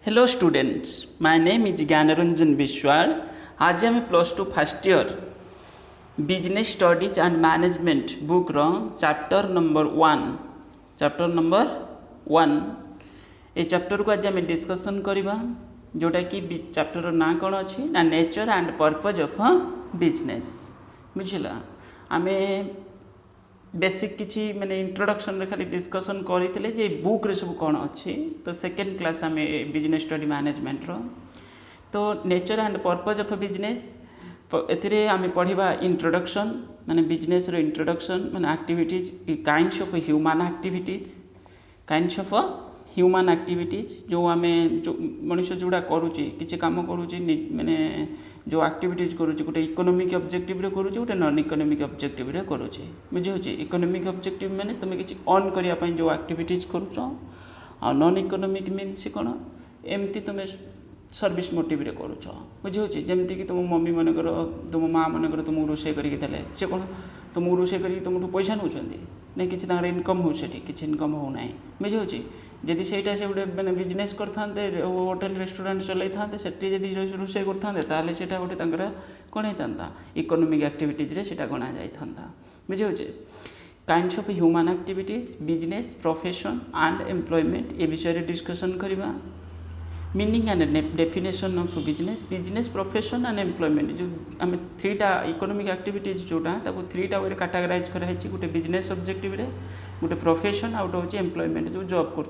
Hello students, my name is Gyanaranjan Bishwal. आज आम +2 first year business studies and management book रो chapter number 1 ये chapter को आज आम डिस्कसन करवा जोटा कि चैप्टर ना कौन अच्छी ना nature and purpose of business बुझला आम बेसिक किसी माने इंट्रोडक्शन रे खाली डिस्कसन करते जे बुक रे सब कौन अच्छी तो सेकेंड क्लास आम बिजनेस स्टडी मैनेजमेंट रो तो nature and purpose of business एथिरे आम पढ़ा इंट्रोडक्शन माने बिजनेस रो इंट्रोडक्शन माने activities kinds of human activities जो आम जो मनुष्य जोड़ा करुचे किसी कम करुचे माने जो एक्टिविटीज करुचे गोटे इकोनॉमिक ऑब्जेक्टिव रे करुचे गोटे नॉन इकोनॉमिक ऑब्जेक्टिव रे करुचे बुझे इकोनॉमिक ऑब्जेक्टिव माने तुम किसी अर्न करिया पई जो एक्टिविटीज करुच आ नॉन इकोनॉमिक मीन्स कौन एमती तुम सर्विस मोटिव रे करुच बुझे जमती कि तुम मम्मी मनकर तुम माँ मनकर तुमको रोषे करके देले से कौन तुमको रोषे करके तुमठू पैसा नौ ना कि इनकम हो किसी इनकम हो ना बुझे जदि सहीटा से गोटे मैंने बिजनेस करते होटेल रेस्टोरेंट चलई था से रोषे करते से गोटे कौन होता इकोनॉमिक एक्टिविटीज रे सेटा गणा जाता बुझे kinds of human activities business profession and employment ये विषय डिस्कसन करवा meaning and definition of business profession and employment जो आम थ्रीटा इकोनॉमिक एक्टिविटीज जोटा थ्रीटा वे कैटेगराइज कराई गोटे बिजनेस ऑब्जेक्टिव रे गोटे प्रोफेशन आउट हूँ एम्प्लॉयमेंट जो जॉब कर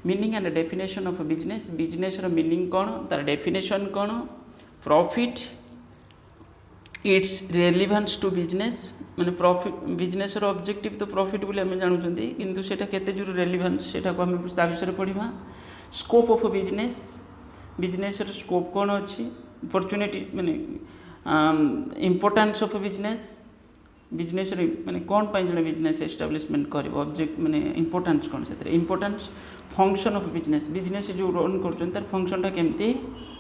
meaning and definition of business meaning कौन तार डेफिनेशन कौन profit its relevance to business माने प्रॉफिट बिजनेस ऑब्जेक्टिव तो प्रॉफिट बोली आम जानूँ किंतु सेटा केते जोर रेलिवेंस सेटा को आम ता विषय पढ़ा स्कोप ऑफ बिजनेस स्कोप कौन अच्छी अपॉर्चुनिटी माने इम्पोर्टेंस ऑफ बिजनेस माने कौन पाई जड़े बिजनेस एस्टाब्लिशमेंट कर ऑब्जेक्ट माने इम्पोर्टेंस कौन से इम्पोर्टेंस फंक्शन ऑफ बिजनेस जो रन कर फंक्शनटा केमती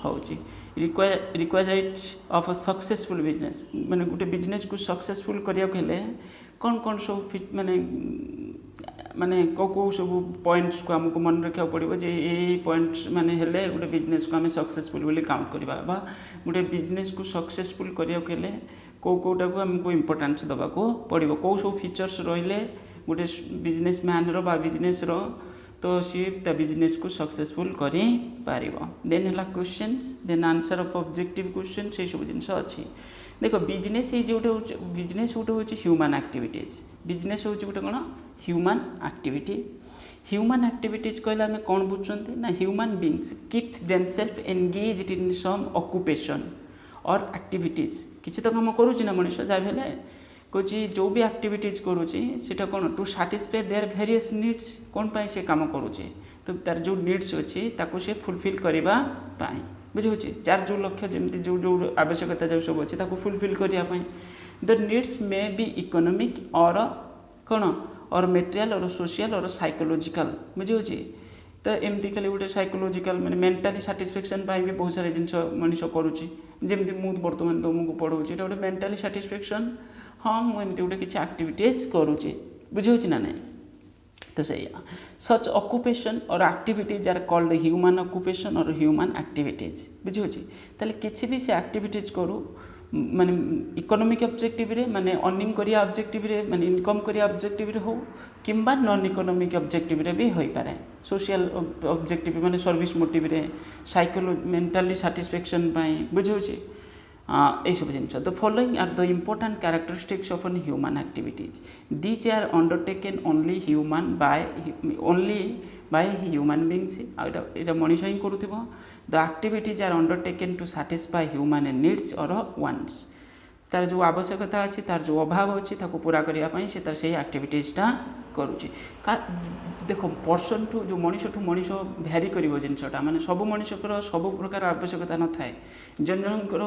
होची रिक्वायर्ड ऑफ सक्सेसफुल बिजनेस माने गोटे बिजनेस को सक्सेसफुल करिया हेले कौन कौन सब माने माने को सब पॉइंट्स को आमको मन रखा पड़ो जे ये पॉइंट्स माने हेले गोटे बिजनेस को आम सक्सेसफुल बोली काउंट करवा बा गोटे बिजनेस को सक्सेसफुल करिया हेले कोटा को आमको इम्पोर्टेंस दबा को पड़ो कौ सब फीचर्स रहिले गोटे बिजनेस मैन रो बा बिजनेस रो तो सी बिजनेस को सक्सेसफुल करि पारिबो देन हला questions then answer of objective question से सब जिनस अच्छी देख बिजनेस ये जो बिजनेस गोटे हूँ ह्यूमन एक्टिविटीज बिजनेस हूँ गोटे कौन ह्यूमन एक्टिविटीज कहले आम कौन बुझुंट ना human beings keep themselves engaged in some occupation और एक्टिविटीज किसी तो कम करुच्ची ना मनुष्य जहाँ भी कौच जो भी एक्टिविटीज करुच्ची सेटा कौन to satisfy their various needs कौन पाई से काम करुचे तो तार जो नीड्स अच्छी ताको से फुलफिल करने बुझे जार जो लक्ष्य जमी जो जो आवश्यकता जो सब अच्छी फुलफिल करने the needs may be economic और कौन और मेटेरियल और सोशल और साइकोलॉजिकल बुझे तो एमती खाली गोटे साइकोलॉजिकल माने मेंटली साटिस्फैक्शन भी बहुत सारे जिन मनुष्य करुच्ची जमी मुझे बर्तमान तुमको पढ़ाऊँगी गोटे मेंटली साटिस्फैक्शन हाँ मुझे गोटे किसी एक्टिविटीज करुच्ची बुझे ना नहीं तो सही सच ऑक्युपेशन और activities are called human occupation और ह्यूमन एक्टिविटीज बुझे ताले किसी भी से एक्टिविटीज करू माने इकोनॉमिक ऑब्जेक्टिव रे माने अर्निंग करिया ऑब्जेक्टिव रे माने इनकम करिया ऑब्जेक्टिव रे हो किंबा नॉन इकोनॉमिक ऑब्जेक्टिव रे भी होई पारे सोशल ऑब्जेक्टिव माने सर्विस मोटिव रे साइकोलो मेंटली सैटिस्फैक्शन पाई बुझे ये सब जिन the following are the important characteristics of an human activities these are undertaken only by human beings यहाँ मनीष ही करूँ the activities are undertaken to satisfy human needs और वांट्स तार जो आवश्यकता अच्छी तार जो अभाव अच्छी पूरा करने से तार से एक्टिविटीजटा करुचे देख पर्सन ठू जो मनीष भैरी कर जिनसा माने सब मनुष्यकर सब प्रकार आवश्यकता न थाए जन जनकर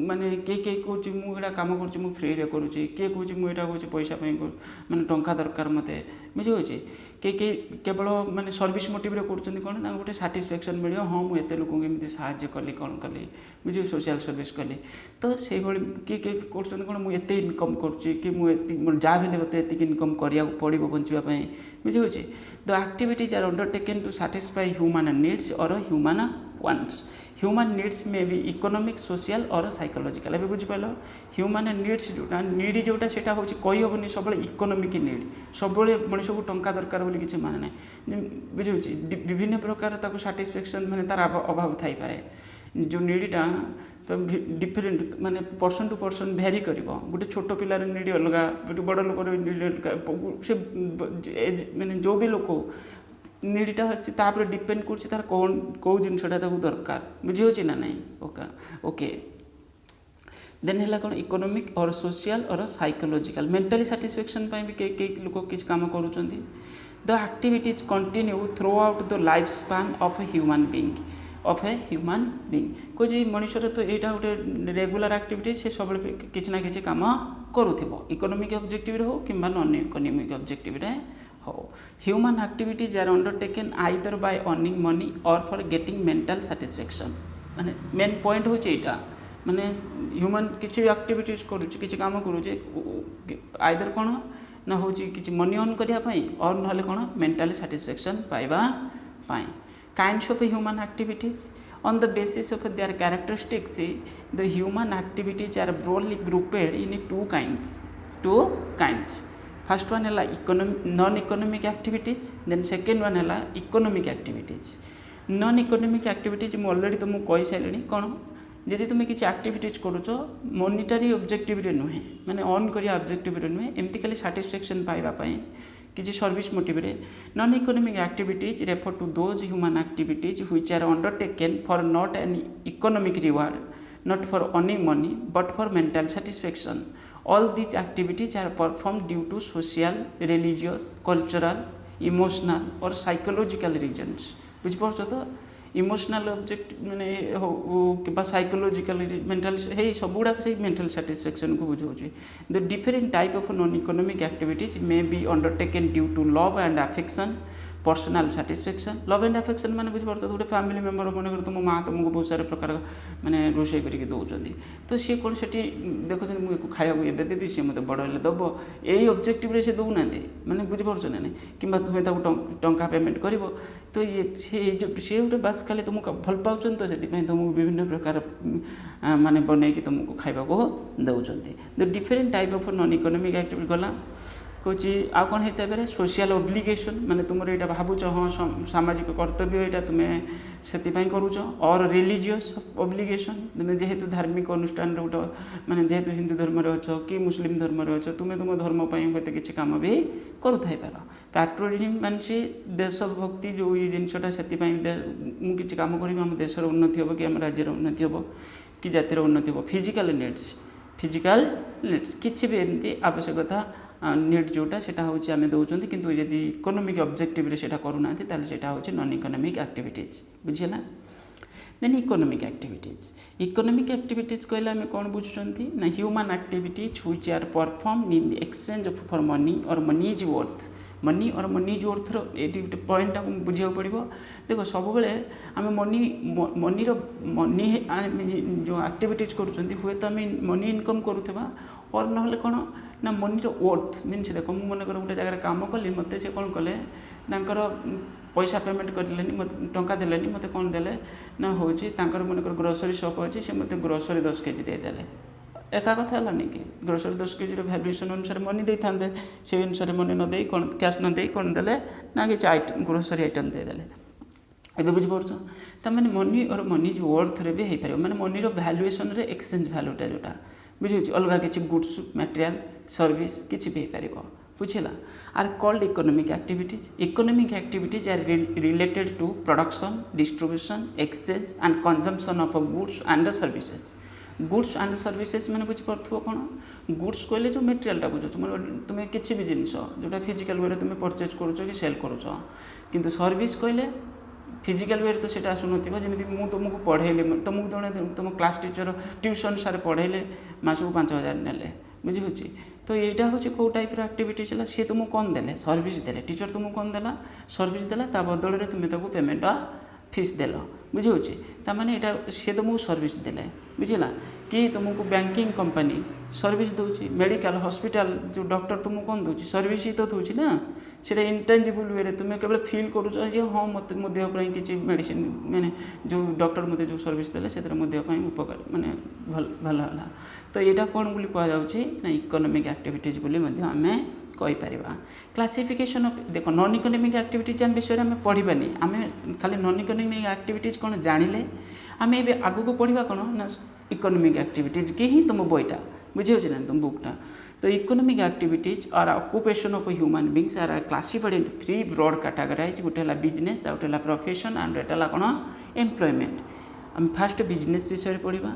माने किए कौच मुझे कम कर फ्री रे करुच्ची किए कौच मुझे कौच पैसा माने टंका दरकार मत बुझे किए केवल माने सर्विस मोटिव रे कर कौन ना गोटे साटिस्फैक्शन मिले हाँ मुझे लोक एमती साहय कली कौन कली बुझे सोशल सर्विस कली तो से किए किए कर कौन मुझे इनकम करुच्ची कि मुझे जहाँ भी मत इनकम करा पड़ो बंच बुझापी बुझे the activities are undertaken to satisfy human needs और human wants human needs may be economic social और साइकोलॉजिकल एवं बुझिपाल ह्यूमन नीड्स जोटा नीड जोटा से कहीहबनी सब इकोनॉमिक नीड सब मनीष को टंका दरकार बोली किसी माने ना बुझे विभिन्न प्रकार ताको साटिस्फैक्शन माने तार अभाव थाई पारे जो नीडटा तो डिफरेंट माने पर्सन टू पर्सन भेरी कर गोटे छोट पिलार नीड अलग गोटे बड़ लोकर नीड अलग से माने जो भी लोक नीडटा अच्छे डिपेंड कर कौन कौ जिनसा दरकार बुझे ना नहीं ओके देन है कौन इकोनॉमिक और सोशल और साइकोलॉजिकल मेंटली सैटिस्फैक्शन भी कई लोक किसी काम करुँच the activities continue throughout the life span of a human being कौन मनुष्य तो यहाँ गोटे रेगुलर एक्टिविटी से सब किसी ना कि कम करूँ इकोनॉमिक ऑब्जेक्टिव हो कि नॉन इकोनॉमिक ऑब्जेक्टिव हो human activities are undertaken either by earning money और फॉर गेटिंग मेंटल सैटिस्फैक्शन माने मेन पॉइंट हो माने ह्यूमन किसी भी एक्टिविटीज करुचे किसी काम करुचे आइदर कौन ना हूँ कि मनी अर्न करने और ना कौन मेंटली सैटिस्फैक्शन पाइबा kinds of human activities on the basis of their characteristics the human activities are broadly grouped in two kinds first one is non economic activities then second one is economic activities non economic activities मैं already तुमको कही सारे कौन जदि तुम्हें किसी activities करुच monetary objective नुहे माने अर्न करिया ऑब्जेक्टिव नुहे एमती खाली सैटिस्फैक्शन पाइबापी किसी service motive non economic activities refer to those human activities which are undertaken for not an economic reward not for earning money but for mental satisfaction all these activities are perform due to social religious cultural emotional और psychological reasons बुझिपार तो emotional object मैंने हो psychological mental है सब गुड़ाक से mental satisfaction को बुझाऊँ the different type of non economic activities may be undertaken due to love and affection personal satisfaction love and affection मैंने बुझीपार गोटे फैमिली मेम्बर मन कर तुम माँ तुमको बहुत सारे प्रकार मैंने रोषे करके दौरान तो सी कौन से देखते मुझे खाया एवं देवी सी मत बड़ हेल्ले दब यही ऑब्जेक्टिव से दौना मैंने बुझीपार ना कि तुम्हें टंका पेमेंट कर तो ये सी गोटे बास खाली तुमको भल पाँच तो से तुमको विभिन्न प्रकार माने बनई तुमको खावा दौरान the different type of non economic activity गला कौच आ कौन होता है सोशल ऑब्लिगेशन माने तुम यहाँ भावुच हाँ सामाजिक कर्तव्य यहाँ तुम्हें से करुच और रिलीजियस ऑब्लिगेशन तुम्हें जेहेतु धार्मिक अनुष्ठान गोटे माने जेहेतु हिंदू धर्म अच्छ कि मुस्लिम धर्म अच्छ तुम्हें तुम धर्म हूँ किसी कम भी करूथाई पार पैट्रियोटिज्म मानसी देशभक्ति जो ये जिनसा से मुझे कम करी आम देशर उन्नति हम कि आम राज्यर उन्नति हम कि जातिर उन्नति हम फिजिकल नीड्स किसी भी एमती आवश्यकता नीड जोटा से आम दौरान किंतु यदि इकोनॉमिक ऑब्जेक्टिव से करूना से हूँ नॉन इकोनॉमिक एक्टिविटीज बुझेगा देन इकोनॉमिक एक्टिविटीज कहले आम कौन बुझुं ना human activities which are perform in the exchange for money और मनी इज वर्थ मनी और मनी इज वर्थ ये पॉइंट बुझा पड़ो देख सब आम मनी जो एक्टिविटीज करुँ तो आम मनी इनकम करुवा और ना कौन ना मनी वर्थ मीनस देख मुझे मनकर गोटे जगह काम कली मत से कौन कले पैसा पेमेंट करें टंका देले मत कौन देले ना हूँ मनकर ग्रोसरी शॉप अच्छे से मत ग्रोसरी 10 केजी देदेले एका कथा है कि ग्रोसरी 10 केजी भैल्युएसन अनुसार मनी दे था से अनुसार मनी न दे कौन कैश न दे कौन देले ना कि ग्रोसरी आइटम देदेले ए बुझीपार तमें मनी और मनी वर्थ रे भी हो पार मैंने मनी भैल्युएसन एक्सचेंज भैल्यूटा जोटा बुझे अलग किसी गुड्स मटेरियल सर्विस किसी भी हो पार बुझेगा are called economic activities are related to production distribution exchange and consumption of goods and services मैंने बुझीपार कौन गुड्स कहले जो मटेरियलटा बुझे तुम्हें किसी भी जिनस जोटा फिजिकल वे तुम्हें परचेज करुच कि सेल करुच किंतु सर्विस कहले फिजिकल वे तो सीटा आसुन जमी मुझे तुमको पढ़ेले तुमको जड़े तुम क्लास टीचर ट्यूशन सारे पढ़ेले मासक 5,000 नेले बुझे तो यहाँ हूँ कौ टाइप एक्टिविटी चला सी तुमको कौन देले सर्विस देले टीचर तुमको कौन देला सर्विस देला ता बदल में तुम्हें पेमेंट फीस देल बुझे ताने यहाँ सी तुमको सर्विस देले बुझला कि तुमको बैंकिंग कंपनी सर्विस दूसरी मेडिकल हॉस्पिटल जो डॉक्टर तुमको कौन दूसरी सर्विस ही तो दूसरी ना सीटा इंटेंजिबल वे तुम्हें केवल फील करुच हाँ मत मो देह किसी मेडिसिन मैंने जो डॉक्टर मत जो सर्विस देले से मो देह उपकार माने भल है तो यहाँ कौन बोली कहुच्छे इकोनॉमिक एक्टिविटीज बोली आम कहीपर क्लासिफिकेशन ऑफ देखो नॉन इकोनॉमिक एक्टिविटीज आम विषय में पढ़ानी आम खाली नॉन इकोनॉमिक एक्टिविटीज कौन जानिले आम ए आग को पढ़ा कौन ना इकोनॉमिक एक्टिविटीज की ही तुम बईटा बुझे ना तुम बुकटा तो economic activities are occupation of human beings are classified into 3 broad categorise गोटे है बिजनेस गोटे है प्रोफेशन एंड गोटे है कौन एम्प्लॉयमेंट हम फास्ट बिजनेस विषय पढ़ा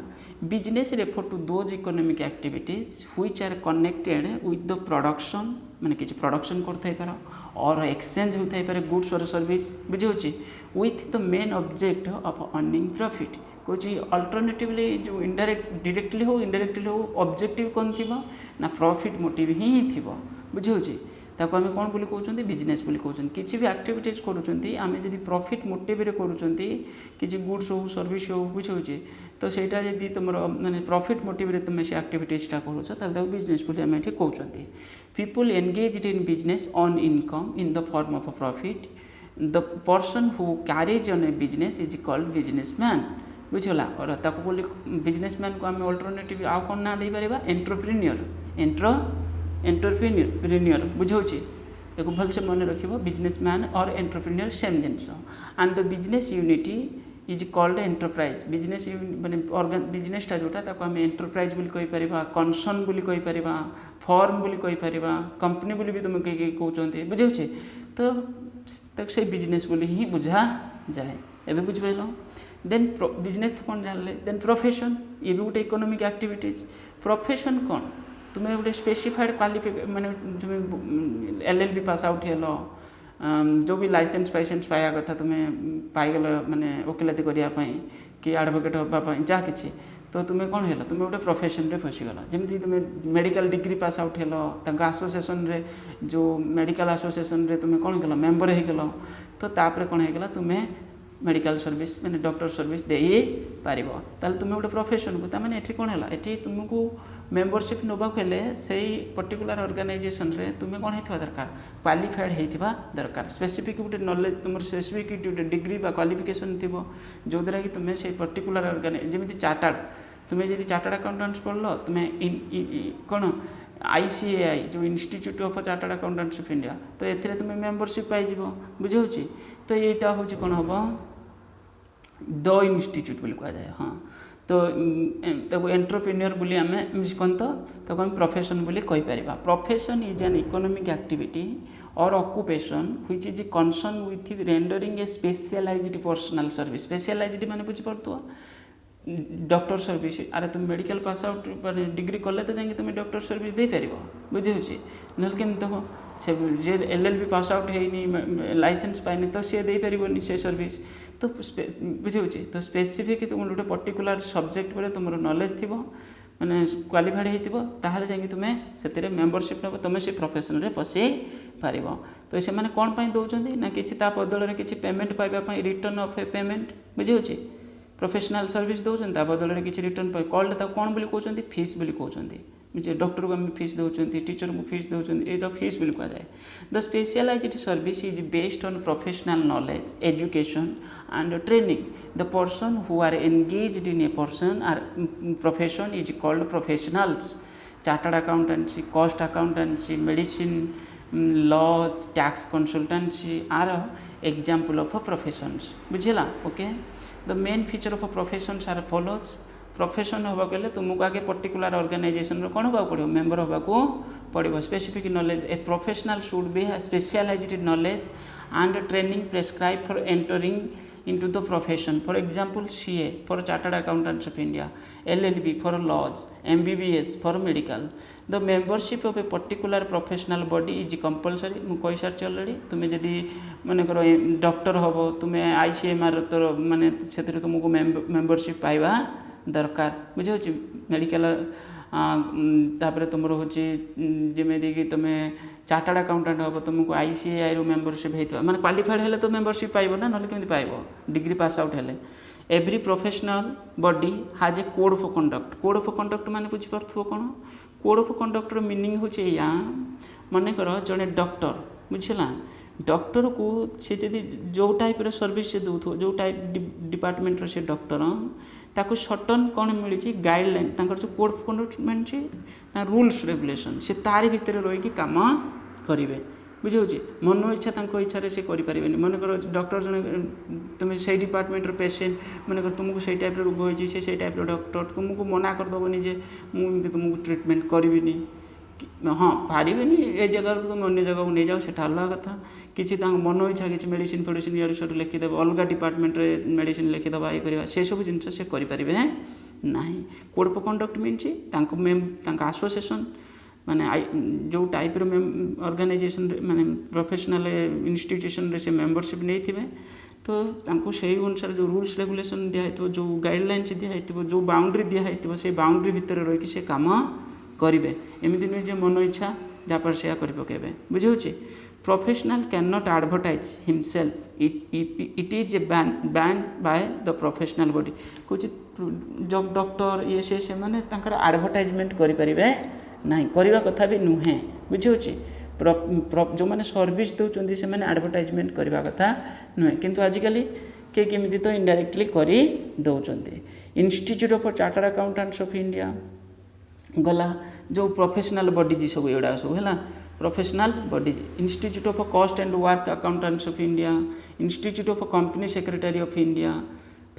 business refer to those economic activities which are connected with the production माने किसी प्रोडक्शन कर और एक्सचेंज होता है गुड्स और सर्विस बुझे with the main object of earning profit कौच अल्टरनेटिवली जो इनडायरेक्ट डायरेक्टली हो इनडायरेक्टली हो ऑब्जेक्टिव कौन थी ना प्रॉफिट मोटिव ही थी बुझे ताको आम कौन बोली कहते बिजनेस बोली कहते किसी भी एक्टिविटीज करें जब प्रॉफिट मोटिव करें किसी गुड्स हो सर्विस हो बुझे तो सहीटा जब तुम माने प्रॉफिट मोटिव तुम से एक्टिविटीजटा कर बिजनेस बोली आम ये कहते people engaged in business on income in the form of profit the person who carries on A business is called businessman बुझला और ताको बोली बिजनेसमैन को आम अल्टरनेटिव आउ कौन ना दे पारिबा एंटरप्रेन्योर बुझे एक भल से मन रख बिजनेसमैन और entrepreneur same genus and the business unity is called enterprise business माने बिजनेसटा जोटा ताको आम एंटरप्राइज बोली कहि परिबा कनसर्न बोली कहि परिबा फर्म बोली कहि परिबा कंपनी बोली भी तुम कहते बुझे तो से बिजनेस बोली ही बुझा जाए एबे बुझिपाइल देन बिजनेस कौन जानले देन प्रोफेशन ये भी गोटे इकोनॉमिक एक्टिविटीज प्रोफेशन कौन तुम्हें गोटे स्पेसिफाइड क्वालिफिक माने तुम्हें LLB पास आउट हेलो जो भी लाइसेंस फाइसेंस पाया कथा तुम्हें पाईगल माने वकिलाती करने कि एडवोकेट हाँपाई जहाँ कि तो तुम्हें कौन है तुम्हें गोटे प्रोफेशन रे फसीगल जमी तुम्हें medical degree pass out hello association रे जो मेडिकल आसोसिएशन रे तुम्हें कौन कल मेम्बर होगल तो तापर कौन होगला तुम्हें मेडिकल सर्विस मैंने डॉक्टर सर्विस दे पार तुम्हें गोटे प्रोफेशन को तमें ये कौन है ये तुमको मेम्बरशिप नाक से पर्टिकुलर ऑर्गेनाइजेशन रे तुम्हें कौन होता दरकार क्वालिफाइड होता दरकार स्पेसिफिक गोटे नॉलेज तुम स्पेसिफिक गोटे डिग्री बा क्वालिफिकेशन थी जो द्वारा कि तुम्हें से पर्टिकुलर ऑर्गेनाइज जमी चार्टार्ड तुम्हें जब चार्टार्ड अकाउंटेंट्स पढ़ल तुम्हें कौन ICAI जो institute of chartered accountants of India तो ये तुम्हें मेम्बरशिप पाइज बुझे तो यहाँ हूँ कौन हम द इंस्टीट्यूट बोली कह जाए हाँ तो एंटरप्रेन्योर बोली आम कौन तो आम प्रोफेशन बोली कहीपर profession is an economic activity और occupation which is concern with rendering a specialised personal service specialised माने बुझीपार डॉक्टर सर्विस अरे तुम मेडिकल पास आउट डिग्री कले तो जाए तुम डॉक्टर सर्विस दे पार बुझे ना केमती हम से जे LLB पास आउट है लाइसेंस पाइनि तो सी दे पारनी से सर्विस तो बुझे तो स्पेसिफिक तुम गोटे पर्टिकुलर सब्जेक्ट पर तुम नॉलेज थी मैंने क्वालिफाइड होती जाए तुम्हें से मेम्बरशिप नब तुम से प्रोफेशन रे पशे पार तो से कौन दौरान ना कि बदल किसी पेमेंट पाइबापी रिटर्न ऑफ ए पेमेंट बुझे प्रोफेशनल सर्विस दौरान बदल में किसी रिटर्न पाए कॉल कौन बोली कहते फीस बोली कहते बुझे डॉक्टर को आम फीस दौरान टीचर को फीस दौरान ये फीस बोली कह जाए the specialised service is based on professional knowledge education and training the person who are engaged in a person are profession is called professionals chartered accountancy cost accountancy medicine laws tax consultancy are example of professions बुझेगा okay the main feature of professions are follows profession होगा गले तुमको आगे particular organisation कौन होगा पड़ो member होगा पड़ो specific knowledge a professional should be specialised knowledge and training prescribe for entering into the profession. For example, CA for Chartered Accountants of India, LLB for laws, MBBS for medical. The membership of a particular professional body is compulsory. मु कही सारी already तुम्हें जदि मन कर doctor हम तुम्हें ICMR तो माने से तुमको मेम्बरशिप पाइबा दरकार बुझे मेडिकल तापर तुम हूँ जमीक तुम चार्टर्ड अकाउंटेंट हम तुमको ICAI रो मेंबरशिप होता माने क्वालिफाइड हेले तो मेंबरशिप पाइब ना ना केमी पाइब डिग्री पास आउट हेले एवरी प्रोफेशनल बॉडी हाज ए कोड ऑफ कंडक्ट माने बुझीपार कौन कोड ऑफ कंडक्टर मीनिंग हूँ या मनकर जड़े डॉक्टर बुझला डॉक्टर को सी जदि जो टाइप सर्विस से दौथ जो टाइप डिपार्टमेंट से डॉक्टर ताको सटन कौन मिली गाइडलाइन जो कोड ऑफ कंडक्ट मिली रूल्स रेगुलेशन से तारी भितर रही काम करेंगे बुझे मन इच्छा इच्छा से करें मनकर डॉक्टर जन तुम से डिपार्टमेंट पेसेंट मनकर तुमको से टाइप रोग होती से टाइप डॉक्टर तुमको मना करदेवनी जे मुझे तुमको ट्रिटमेंट करी हाँ पारे ए जगह तुम अन्य जगह को नहीं जाओ से अलग कथा किसी मन इच्छा किसी मेडिसिन फेडिसिन इाड़ू सियाड़ू लिखिदेव अलग डिपार्टमेंट मेडिसिन लिखिदेवा ये करवा से सब जिन से करें ना code of conduct mean association माने जो टाइप ऑर्गेनाइजेशन माने प्रोफेशनल इंस्टीट्यूशन रे से मेंबरशिप नहीं थे तो से अनुसार जो रूल्स रेगुलेशन दिखाई जो गाइडलाइंस दिखाई जो बाउंड्री दिखाई से बाउंड्री भितर रही से काम करेंगे एमती नुहे मन इच्छा जहाँ से करेंगे बुझे professional can not advertise himself it is A band by the professional body कुछ जो डॉक्टर ये से माने एडवर्टाइजमेंट करें ना करवा कथा भी नुहे बुझे जो मैंने सर्विस दौरान से एडवर्टाइजमेंट करवा कथा नुहे किंतु आजिकल किए केमी तो इनडायरेक्टली कर दौरान institute of chartered accountants of India गला जो प्रोफेशनल बॉडीज सब एगुड़ा सब है professional bodies institute of cost and work accountants of India institute of company secretary of India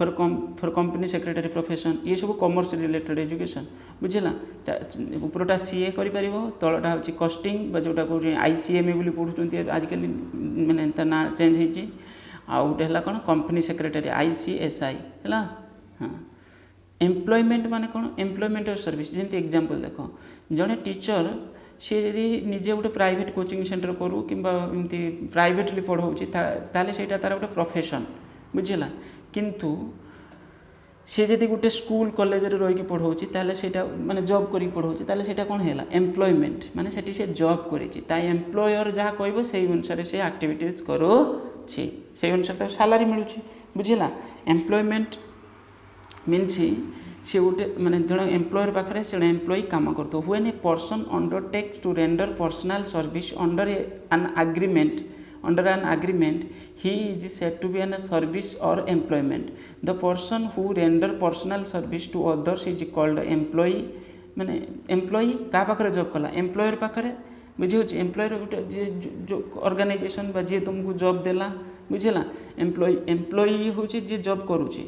for company secretary profession ये सब कॉमर्स रिलेटेड एजुकेशन बुझेगा उपरटा सीए कर तलटा हूँ casting जोटा कौन ICMA बोली पढ़ुं आजिकल माने ना चेंज होती आउ गोटे है कौन कंपनी सेक्रेटरी ICSI है हाँ एम्प्लॉयमेंट माने कौन एम्प्लॉयमेंट और सर्विस जमी एग्जांपल देख जड़े टीचर सी जदि निजे गोटे प्राइवेट कोचिंग सेंटर करूँ कि प्राइवेटली पढ़ाऊँ ताले से तार गोटे प्रोफेशन बुझेगा किंतु सी जदि गोटे स्कूल कॉलेज रही पढ़ाऊँ ताले सेटा माने जॉब करी पढ़ाऊँ ताले सेटा कौन है एम्प्लॉयमेंट माने सेठी से जॉब करी एम्प्लॉयर जहाँ कह से अनुसार से एक्टिविटीज करुँची से अनुसार तो सैलरी मिलूँ बुझेगा एम्प्लॉयमेंट मीन्स सी गोटे माने जन एम्प्लॉयर पाखे से एम्प्लॉई काम करते when a person undertakes to render personal service under an agreement he is said to be an service or employment the person who render personal service to others is called employee माने employee क्या पाखे job कला employer पाखे बुझे employer गोटे जो organisation जी तुमको job देला बुझेगा एम्प्लॉई हूँ जी जॉब करुँची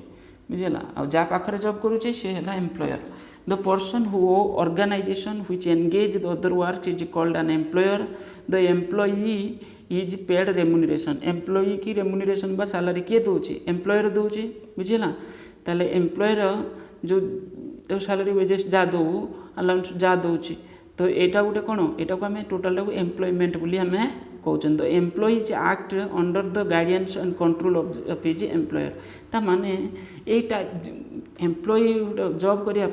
बुझेगा आ जहाँ पाखे जॉब करुचे सी है employer the person who organisation which engage the other work is called an employer the employee is paid remuneration employee की रेम्युनरेशन बा सैलरी किए दूची एम्प्लॉयर दूची बुझेगा ताले एम्प्लॉयर जो तो सैलरी वेजेस जा दो अलाउंस जा दूची तो यहाँ गोटे कौन यहाँ को आम टोटाल एम्प्लॉयमेंट बोली आम कहते तो employee act under the guidance and control of his employer ता माने एटा एम्प्लॉई जॉब करने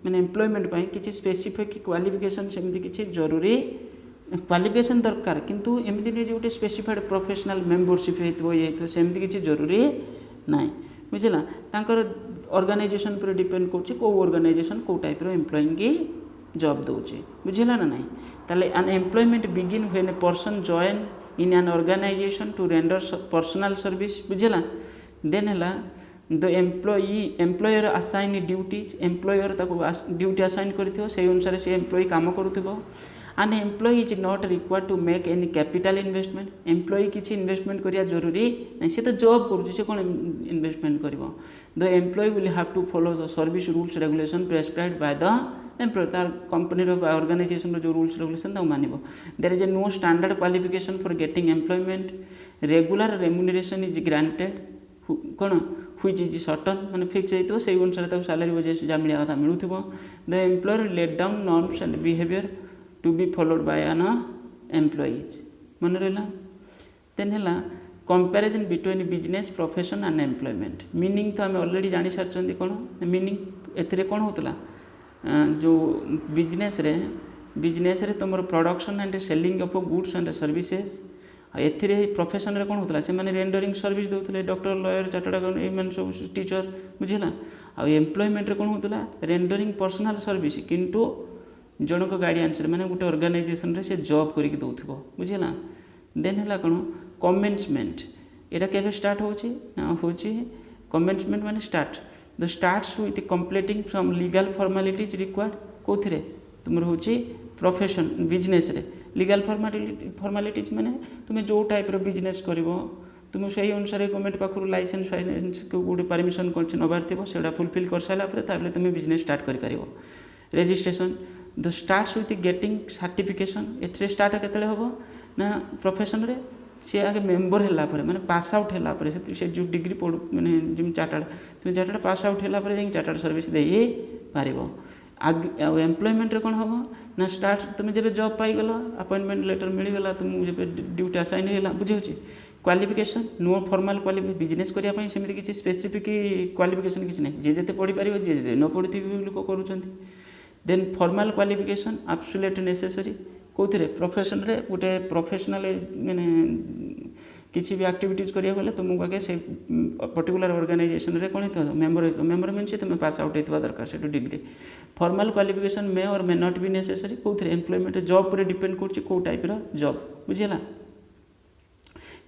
माने एम्प्लॉयमेंट किसी स्पेसिफिक क्वालिफिकेशन सेमती किसी जरूरी क्वालिफिकेशन दरकार किंतु एमती नहीं गोटे स्पेसिफाइड प्रोफेशनल मेंबरशिप हो सेमती किसी जरूरी ना बुझेगा तांकर ऑर्गेनाइजेशन पर डिपेंड कर कौ ऑर्गेनाइजेशन कौ टाइप एम्प्लॉई की जॉब दूचे बुझेगा ना नहीं ताले an employment begin when a person join in an organisation to render personal service बुझेगा देन है the employer assign duties employer duty assign कर से अनुसार से एम्प्लॉई काम करुव an employee is not required to make any capital investment employee किसी investment करिया जरूरी नहीं से तो जॉब करुँचे से कौन इन्वेस्टमेंट कर the employee will have to follow the service rules regulation prescribed by the employer तार कंपनी ऑर्गेनाइजेशन जो रूल्स रेगुलेशन मानव there is a no standard qualification for getting employment regular remuneration is granted कौन which is certain माने fix होता से अनुसार salary wages जहाँ मिलवा कथा मिलूव the employer laid down norms and behaviour to be followed by an employees मन रहा देन है comparison between business profession and employment meaning तो आम ऑलरेडी जानी सारी कौन मीनिंग ए कौन होता जो बिजनेस रे तुम production and selling of goods and services एथिरे प्रोफेशन रे कौन होता से माने रेंडरिंग सर्विस देउथले डॉक्टर लॉयर चार्टर्ड अकाउंटेंट ए मान सब टीचर बुझिला आ एम्प्लॉयमेंट रे कौन होता रेंडरिंग पर्सनल सर्विस किंतु जनक गाइडेंस रे माने गोटे ऑर्गेनाइजेशन रे से जॉब करिक दउथबो बुझिला देन हला कोन कमेंसमेंट एटा केबे स्टार्ट होची ना होची कमेंसमेंट माने start the starts with completing from legal formalities required कोथिरे तुमर होची प्रोफेशन बिजनेस रे लीगल फॉर्मालिटीज माने तुम जो टाइप रो बिजनेस करिवो तुम सही अनुसार गवर्नमेंट पाखु लाइसेंस फाइनेंस को गोटे परमिशन कर नबार थी से फुलफिल कर सारा पर तुम बिजनेस स्टार्ट कर registration the starts with getting certification एथरे स्टार्ट केतले हम ना प्रोफेशन रे सी आगे मेम्बर है मैंने पास आउट है से जो डिग्री पढ़ मैंने चार्टार्ड तुम चार्टार्ड पास आउट है चार्टार्ड सर्विस दे पार एम्प्लॉयमेंट रे कौन हम ना स्टार्ट तुम जब जॉब पाईगल अपॉइंटमेंट लेटर मिलगला तुमको जब ड्यूटी असाइन है बुझे qualification no formal qualification business करने सेमती किसी स्पेसिफिक क्वालिफिकेशन किसी ना जी जिते पढ़ी पार जी न पढ़ी लोक कर then formal qualification absolute necessary कौन प्रोफेशन रे गोटे प्रोफेशनल मैंने किसी भी एक्टिविटीज करिया गले तुमको आगे से पर्टिकुलर ऑर्गेनाइजेशन रे कौन हो मेम्बर मीन तुम पास आउट होता दरकार से डिग्री फॉर्मल क्वालिफिकेशन मे और मे नॉट बी नेसेसरी कौन एम्प्लॉयमेंट जॉब पर डिपेंड कर कौ टाइप जॉब बुझेगा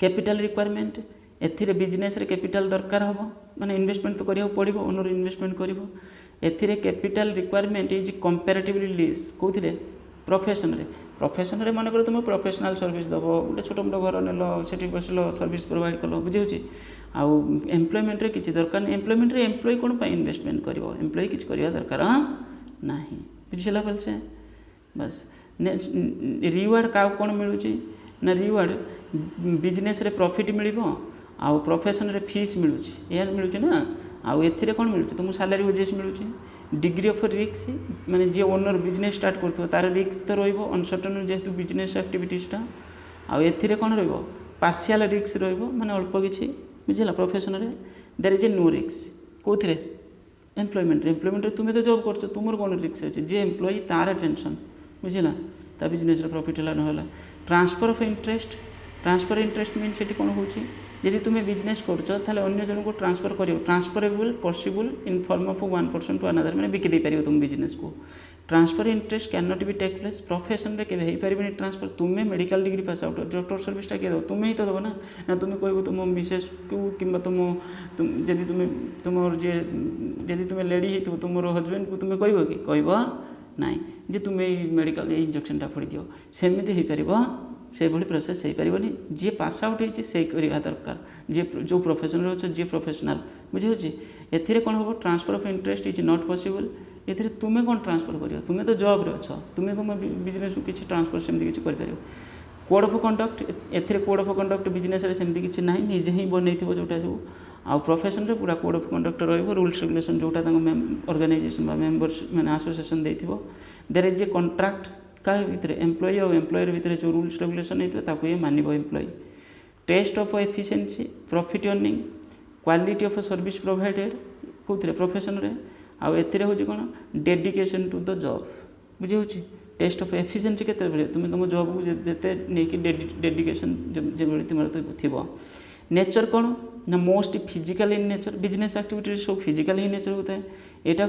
कैपिटल रिक्वायरमेंट एथिरे बिजनेस रे कैपिटल दरकार हम माने इन्वेस्टमेंट तो करिया पड़ो ओनर इन्वेस्टमेंट करिवो एथिरे capital requirement is comparatively less कौन प्रोफेशन रे मन कर तुम प्रोफेशनल सर्विस दब गोटे छोट मोट घर नेल से बसल सर्विस प्रोवाइड कल बुझे आउ एम्प्लॉयमेंट रे किसी दरकार नहीं एम्प्लॉयमेंट रे एम्प्लॉय कौन इन्वेस्टमेंट कर एम्प्लॉय किसी करवा दरकार ना बुझेगा भलसे बस रिवार्ड क्या कौन मिलूँ ना रिवार्ड बिजनेस रे प्रॉफिट मिल आउ प्रोफेशन रे फीस मिलूँ ना आउ एथिरे कौन मिलूँ तुमको सैलरी वेजेस मिलूँ डिग्री ऑफ रिस्क माने जे ओनर बिजनेस स्टार्ट कर तार रिस्क तो रहिबो अनसर्टेन जेहेतु बिजनेस एक्टिविटीजटा आउ एथिरे कौन रहिबो पार्शियल रिस्क रहिबो माने अल्प किछि बुझिला प्रोफेशन रे there is a no risk कोथिरे एम्प्लॉयमेंट रे तुमे तो जॉब करछ तुमर कौन रिस्क अछि जे एम्प्लॉय तार टेंशन बुझिला ता बिजनेस रे प्रॉफिट हला न होला ट्रांसफर ऑफ इंटरेस्ट मीन सेठी कौन होछि यदि तुम्हें बिजनेस करछ ताले अन्य जन को ट्रांसफर करियो transferable possible in form of 1% to another माने बिकि दे पारियो तुम बिजनेस को transfer interest can not be take place profession रे केबे हे पारिबनी ट्रांसफर तुम्हें medical degree pass out doctor सर्विसटा के दो तुम्हें ही तो दबो ना तुम्हें कहबो तुम मिसेस को किंबा तुम यदि तुम्हें तुमर जे यदि तुम्हें लेडी हे तुमर हस्बैंड को तुम्हें कहबो कि कहबो नाइ जे तुम्हें मेडिकल इंजेक्शनटा फोड़ी दियो सेमिति हे पारिबो से भाई प्रोसेस हो पारनी जी पास आउट होती से करवा दरकार जी जो प्रोफेशन अच्छे जी प्रोफेशनल बुझे एथिरे कौन हम transfer of interest is not possible एथिरे तुम्हें कौन ट्रांसफर कर तुम्हें तो जॉब रे अच्छ तुम्हें तुम बिजनेस को किसी ट्रांसफर सेमती किसी कर कोड ऑफ कंडक्ट एथिरे कोड ऑफ कंडक्ट बिजनेस रे सेमती किसी ना निजे ही बनई जोटा सब आउ प्रोफेशन रे पूरा code of conduct rules regulation जोटा ऑर्गेनाइजेशन मेंबर्स मैंने एसोसिएशन देथिबो देयर इज ए कॉन्ट्रैक्ट क्या भितर एम्प्लॉय और एम्प्लॉयर भितर जो रूल्स रेगुलेशन होता है मानव employ test of efficiency profit earning quality of service provided कौन प्रोफेशन रे आउ एथिरे होची कोन डेडिकेशन टू द जॉब बुझे होची टेस्ट ऑफ एफिशिएंसी केते बेले तुम तुम जॉब को जेते नेकी डेडिकेशन जे तुम थिबो नेचर कौन ना most physical in nature business activity सब फिजिकल ही नेचर होता है यहाँ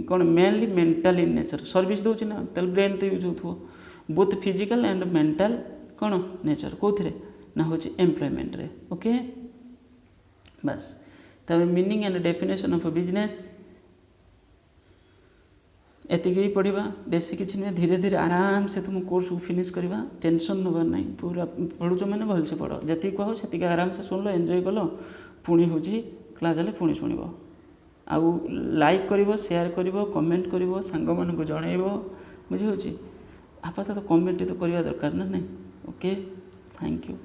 कौन mainly mental in nature service दूसरी ना तेल ब्रेन तो यूज हो बोथ फिजिकल एंड मेंटल कौन नेचर कौन ना हूँ एम्प्लॉयमेंट रे ओके बस तब meaning and definition of business एतिक ही पढ़ा बेसी किसी नुहे धीरे धीरे आराम से तुम कोर्स को फिनिश करवा टेंशन नबार ना पूरा पढ़ुच मैंने भलसे पढ़ जी कह से आराम से शुणल एंजॉय कल पुणी हूँ क्लास हेल्ले पुणी शुण आउ लाइक कर शेयर कर कमेंट कर सांग मान जनइब बुझे आपातत कमेंट तो करवा दरकार ना नहीं ओके थैंक यू।